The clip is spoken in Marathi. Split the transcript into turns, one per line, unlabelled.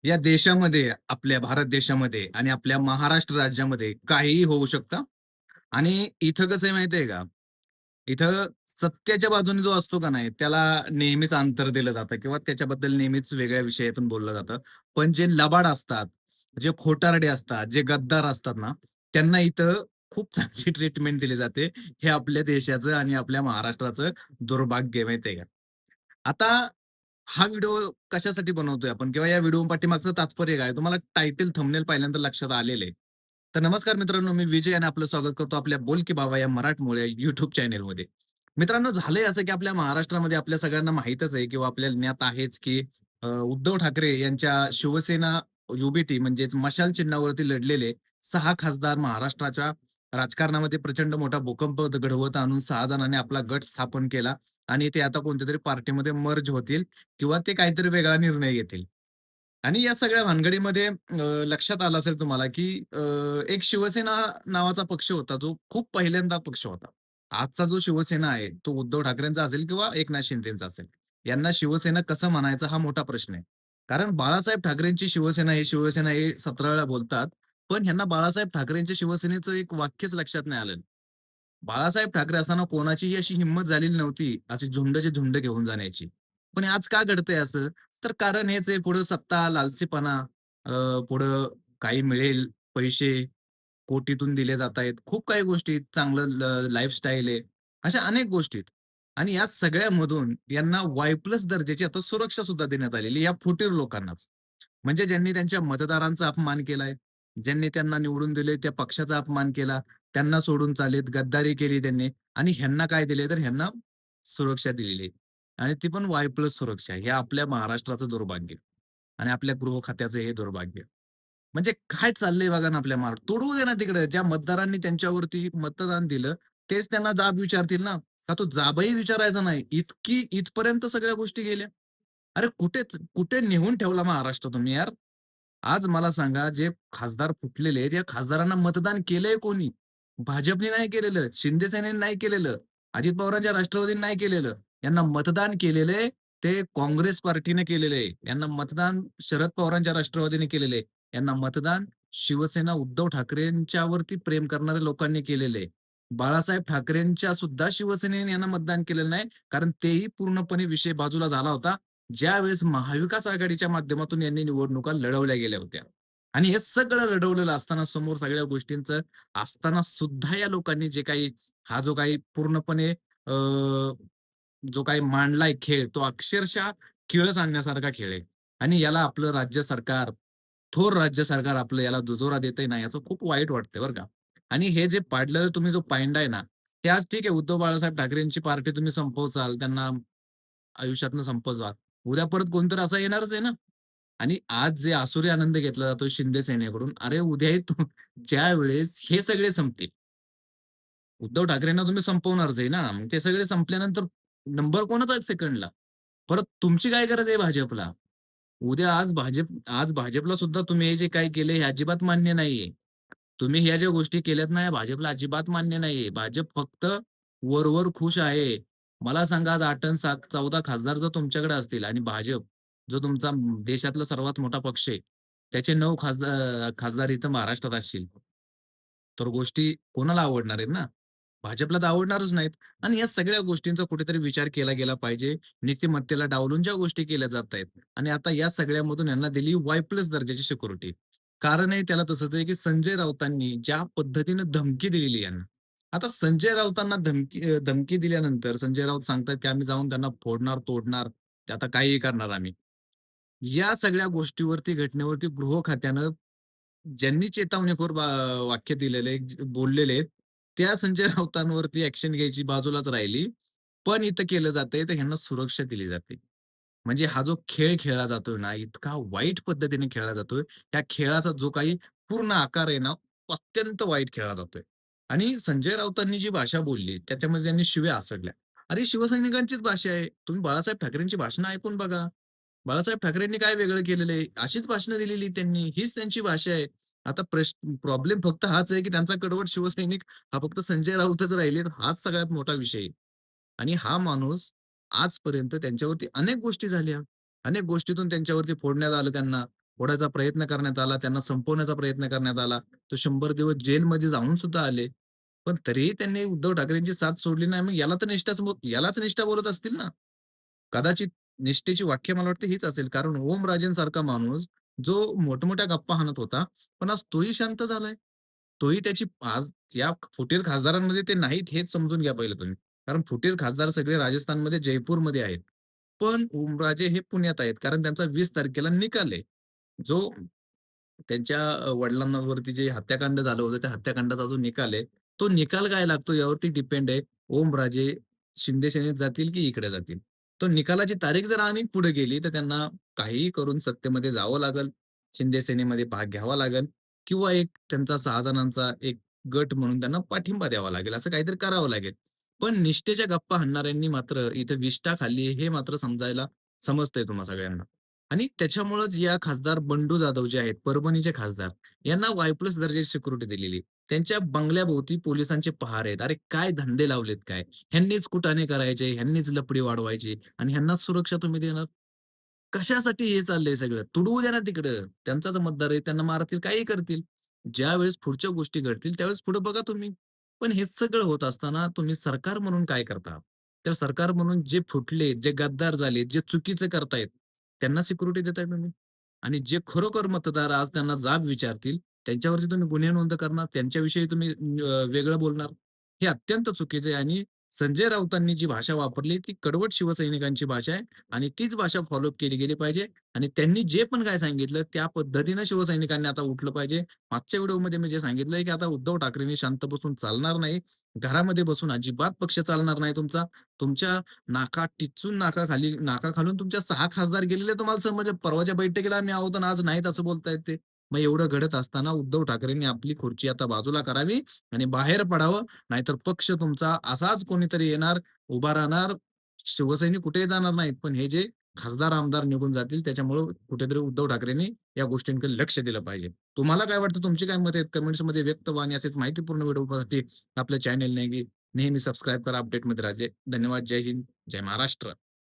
या देशामध्ये, आपल्या भारत देशामध्ये आणि आपल्या महाराष्ट्र राज्यामध्ये काहीही होऊ शकतं आणि इथं कसं आहे माहिती आहे का? इथं सत्याच्या बाजूने जो असतो का नाही, त्याला नेहमीच अंतर दिलं जातं किंवा त्याच्याबद्दल नेहमीच वेगळ्या विषयातून बोललं जातं. पण जे लबाड असतात, जे खोटारडे असतात, जे गद्दार असतात ना, त्यांना इथं खूप चांगली ट्रीटमेंट दिली जाते. हे आपल्या देशाचं आणि आपल्या महाराष्ट्राचं दुर्भाग्य आहे, माहिती आहे का? आता हा व्हिडिओ कशासाठी बनवतोय आपण किंवा या व्हिडिओ पाठीमागचं तात्पर्य काय? तुम्हाला टायटल, थंबनेल पाहिल्यानंतर लक्षात आलेलं आहे. तर नमस्कार मित्रांनो, मी विजय आणि आपलं स्वागत करतो आपल्या बोल की बाबा या मराठमोळ्या YouTube चॅनलमध्ये. मित्रांनो, झालंय असं की आपल्या महाराष्ट्रामध्ये आपल्या सगळ्यांना माहीतच आहे किंवा आपल्या ज्ञात आहेच की उद्धव ठाकरे यांच्या शिवसेना युबीटी म्हणजेच मशाल चिन्हावरती लढलेले 6 खासदार महाराष्ट्राच्या राजकारणामध्ये प्रचंड मोठा भूकंप घडवत आणून 6 जणांनी आपला गट स्थापन केला आणि ते आता कोणत्यातरी पार्टीमध्ये मर्ज होतील किंवा ते काहीतरी वेगळा निर्णय घेतील. आणि या सगळ्या भानगडीमध्ये लक्षात आलं असेल तुम्हाला, की एक शिवसेना नावाचा पक्ष होता, जो खूप पहिल्यांदा पक्ष होता. आजचा जो शिवसेना आहे, तो उद्धव ठाकरेंचा असेल किंवा एकनाथ शिंदेचा असेल. यांना शिवसेना कसं म्हणायचं हा मोठा प्रश्न आहे. कारण बाळासाहेब ठाकरेंची शिवसेना हे 17 वेळा बोलतात. पण ह्यांना बाळासाहेब ठाकरेंच्या शिवसेनेचं एक वाक्यच लक्षात नाही आलं. बाळासाहेब ठाकरे असताना कोणाचीही अशी हिंमत झालेली नव्हती, अशी झुंडचे झुंड घेऊन जाण्याची. पण आज का घडतंय असं? तर कारण हेच आहे, पुढं सत्ता, लालचीपणा, पुढं काही मिळेल, पैसे कोटीतून दिले जातायत. खूप काही गोष्टी चांगलं लाईफस्टाईल आहे. अशा अनेक गोष्टी आहेत. आणि या सगळ्यामधून यांना वाय प्लस दर्जाची आता सुरक्षा सुद्धा देण्यात आलेली या फुटीर लोकांनाच. म्हणजे ज्यांनी त्यांच्या मतदारांचा अपमान केलाय, ज्यांनी त्यांना निवडून दिले त्या पक्षाचा अपमान केला, त्यांना सोडून चालेत, गद्दारी केली त्यांनी आणि ह्यांना काय दिले तर ह्यांना सुरक्षा दिलेली आहे. आणि ती पण वाय प्लस सुरक्षा. हे आपल्या महाराष्ट्राचं दुर्भाग्य आणि आपल्या गृह खात्याचं हे दुर्भाग्य. म्हणजे काय चाललंय बघा ना आपल्या तोडवू दे ना तिकडे. ज्या मतदारांनी त्यांच्यावरती मतदान दिलं, तेच त्यांना जाब विचारतील ना. का तो जाबही विचारायचा नाही. इथपर्यंत सगळ्या गोष्टी गेल्या. अरे कुठे नेऊन ठेवला महाराष्ट्र तुम्ही यार? आज मला सांगा, जे खासदार फुटलेले आहेत, या खासदारांना मतदान केलंय कोणी? भाजपने नाही केलेलं, शिंदे सेनेने नाही केलेलं, अजित पवारांच्या राष्ट्रवादीने नाही केलेलं. यांना मतदान केलेलं ते काँग्रेस पार्टीने केलेलं आहे. यांना मतदान शरद पवारांच्या राष्ट्रवादीने केलेलं आहे. यांना मतदान शिवसेना उद्धव ठाकरेंच्यावरती प्रेम करणाऱ्या लोकांनी केलेलं आहे. बाळासाहेब ठाकरेंच्या सुद्धा शिवसेनेने यांना मतदान केलेलं नाही. कारण तेही पूर्णपणे विषय बाजूला झाला होता. ज्यावेळेस महाविकास आघाडीच्या माध्यमातून यांनी निवडणुका लढवल्या गेल्या होत्या. आणि हे सगळं लढवलेलं असताना समोर सगळ्या गोष्टींचं असताना सुद्धा या लोकांनी हा जो काही पूर्णपणे जो काही मांडलाय खेळ, तो अक्षरशः किळस आणण्यासारखा खेळ आहे. आणि याला आपलं राज्य सरकार, थोर राज्य सरकार आपलं याला दुजोरा देतंय ना, याचं खूप वाईट वाटतंय बरं का. आणि हे जे पाडलेलं तुम्ही जो पायंडा आहे ना, हे आज ठीक आहे उद्धव बाळासाहेब ठाकरेंची पार्टी तुम्ही संपवचाल, त्यांना आयुष्यातनं संपवचाल. उद्या परत कोणतरी असा येणारच आहे ना. आणि आज जे आसुरी आनंद घेतला जातो शिंदे सेनेकडून, अरे उद्याही ज्यावेळेस हे सगळे संपतील, उद्धव ठाकरेंना तुम्ही संपवणारच आहे ना. मग ते सगळे संपल्यानंतर नंबर कोणाचा आहे सेकंडला? परत तुमची काय गरज आहे भाजपला? आज भाजपला सुद्धा तुम्ही हे जे काही केले हे अजिबात मान्य नाहीये. तुम्ही ह्या ज्या गोष्टी केल्यात ना, या भाजपला अजिबात मान्य नाहीये. भाजप फक्त वर खुश आहे. मला सांगा आज 8 अन् 7 14 खासदार जर तुमच्याकडे असतील आणि भाजप जो तुमचा देशातला सर्वात मोठा पक्ष आहे, त्याचे 9 खासदार इथं महाराष्ट्रात असतील. तर गोष्टी कोणाला आवडणार आहेत ना? भाजपला तर आवडणारच नाहीत आणि या सगळ्या गोष्टींचा कुठेतरी विचार केला गेला पाहिजे. नीतिमत्तेला डावलून ज्या गोष्टी केल्या जात आहेत आणि आता या सगळ्यामधून यांना दिली वाय+ दर्जाची सिक्युरिटी. कारणही त्याला तसंच आहे, की संजय राऊतांनी ज्या पद्धतीनं धमकी दिलेली यांना. आता संजय राऊतांना धमकी दिल्यानंतर संजय राऊत सांगतात, की आम्ही जाऊन त्यांना फोडणार, तोडणार, ते आता काहीही करणार आम्ही. या सगळ्या गोष्टीवरती, घटनेवरती गृह खात्यानं ज्यांनी चेतावणीखोर वाक्य दिलेले, बोललेले आहेत, त्या संजय राऊतांवरती ॲक्शन घ्यायची बाजूलाच राहिली. पण इथं केलं जातंय, तर ह्यांना सुरक्षा दिली जाते. म्हणजे हा जो खेळ खेळला जातोय ना, इतका वाईट पद्धतीने खेळला जातोय. त्या खेळाचा जो काही पूर्ण आकार आहे ना, अत्यंत वाईट खेळला जातोय. आणि संजय राऊतांनी जी भाषा बोलली, त्याच्यामध्ये त्यांनी शिव्या हासडल्या. अरे, शिवसैनिकांचीच भाषा आहे. तुम्ही बाळासाहेब ठाकरेंची भाषणं ऐकून बघा. बाळासाहेब ठाकरेंनी काय वेगळं केलेलं आहे? अशीच भाषणं दिलेली त्यांनी. हीच त्यांची भाषा आहे. आता प्रॉब्लेम फक्त हाच आहे, की त्यांचा कडवट शिवसैनिक हा फक्त संजय राऊतच राहिलेत. हाच सगळ्यात मोठा विषय आहे. आणि हा माणूस आजपर्यंत त्यांच्यावरती अनेक गोष्टी झाल्या. अनेक गोष्टीतून त्यांच्यावरती फोडण्यात आलं त्यांना. फोडायचा प्रयत्न करण्यात आला, त्यांना संपवण्याचा प्रयत्न करण्यात आला. तो 100 दिवस जेलमध्ये जाऊन सुद्धा आले. पण तरीही त्यांनी उद्धव ठाकरेंची साथ सोडली नाही. मग यालाच निष्ठा बोलत असतील ना. कदाचित निष्ठेची व्याख्या मला वाटतं हीच असेल. कारण ओमराजेंसारखा माणूस जो मोठमोठ्या गप्पा हाणत होता, पण आज तोही शांत झालाय. तोही त्याची आज या फुटीर खासदारांमध्ये ते नाहीत हेच समजून घ्या पहिलं तुम्ही. कारण फुटीर खासदार सगळे राजस्थानमध्ये, जयपूरमध्ये आहेत. पण ओमराजे हे पुण्यात आहेत. कारण त्यांचा 20 तारखेला निकाल आहे. जो त्यांच्या वडिलांवरती जे हत्याकांड झालं होतं, त्या हत्याकांडाचा जो निकाल आहे, तो निकाल काय लागतो यावरती डिपेंड आहे. ओमराजे शिंदे सेनेत जातील की इकडे जातील. तो निकालाची तारीख जर आणि पुढे गेली, तर त्यांना काहीही करून सत्तेमध्ये जावं लागेल. शिंदे सेनेमध्ये भाग घ्यावा लागेल किंवा एक त्यांचा 6 जणांचा एक गट म्हणून त्यांना पाठिंबा द्यावा लागेल. असं काहीतरी करावं लागेल. पण निष्ठेच्या गप्पा हाणणाऱ्यांनी मात्र इथं विष्ठा खाल्ली हे मात्र समजतंय तुम्हा सगळ्यांना. आणि त्याच्यामुळेच या खासदार बंडू जाधव जे आहेत, परभणीचे खासदार, यांना वाय प्लस दर्जाची सिक्युरिटी दिलेली. त्यांच्या बंगल्याभोवती पोलिसांचे पहारे आहेत. अरे काय धंदे लावलेत काय? ह्यांनीच कुटाणे करायचे, ह्यांनीच लफडी वाढवायची आणि ह्यांनाच सुरक्षा तुम्ही देणार. कशासाठी हे चाललंय सगळं? तुडवू द्या ना तिकडं. त्यांचाच मतदार आहे. त्यांना मारतील, काहीही करतील. ज्यावेळेस पुढच्या गोष्टी घडतील, त्यावेळेस पुढे बघा तुम्ही. पण हे सगळं होत असताना तुम्ही सरकार म्हणून काय करता? तर सरकार म्हणून जे फुटले, जे गद्दार झाले, जे चुकीचं करतायत, त्यांना सिक्युरिटी देताय तुम्ही. आणि जे खरोखर मतदार आज त्यांना जाब विचारतील, त्यांच्यावरती तुम्ही गुन्हे नोंद करणार, त्यांच्याविषयी तुम्ही वेगळं बोलणार. हे अत्यंत चुकीचं आहे आणि संजय राऊतांनी जी भाषा वापरली, ती कडवट शिवसैनिकांची भाषा आहे. आणि तीच भाषा फॉलोअप केली गेली पाहिजे आणि त्यांनी जे पण काय सांगितलं त्या पद्धतीनं शिवसैनिकांनी आता उठलं पाहिजे. मागच्या व्हिडिओमध्ये मी जे सांगितलंय, की आता उद्धव ठाकरेंनी शांत बसून चालणार नाही. घरामध्ये बसून अजिबात पक्ष चालणार नाही तुमचा. तुमच्या नाकाखालून तुमच्या 6 खासदार गेलेले तुम्हाला समजलं. परवाच्या बैठकीला आम्ही आहोत आणि आज नाहीत असं बोलतायत ते. मग एवढं घडत असताना उद्धव ठाकरेंनी आपली खुर्ची आता बाजूला करावी आणि बाहेर पडावं. नाहीतर पक्ष तुमचा असाच कोणीतरी येणार, उभा राहणार. शिवसैनिक कुठेही जाणार नाहीत. पण हे जे खासदार, आमदार निघून जातील त्याच्यामुळं कुठेतरी उद्धव ठाकरेंनी या गोष्टींकडे लक्ष दिलं पाहिजे. तुम्हाला काय वाटतं? तुमची काय मत आहेत? कमेंट्समध्ये व्यक्त व्हा आणि असेच माहितीपूर्ण व्हिडिओसाठी आपल्या चॅनेल नेहमी नेहमी सबस्क्राईब करा. अपडेटमध्ये राहा. धन्यवाद. जय हिंद. जय महाराष्ट्र.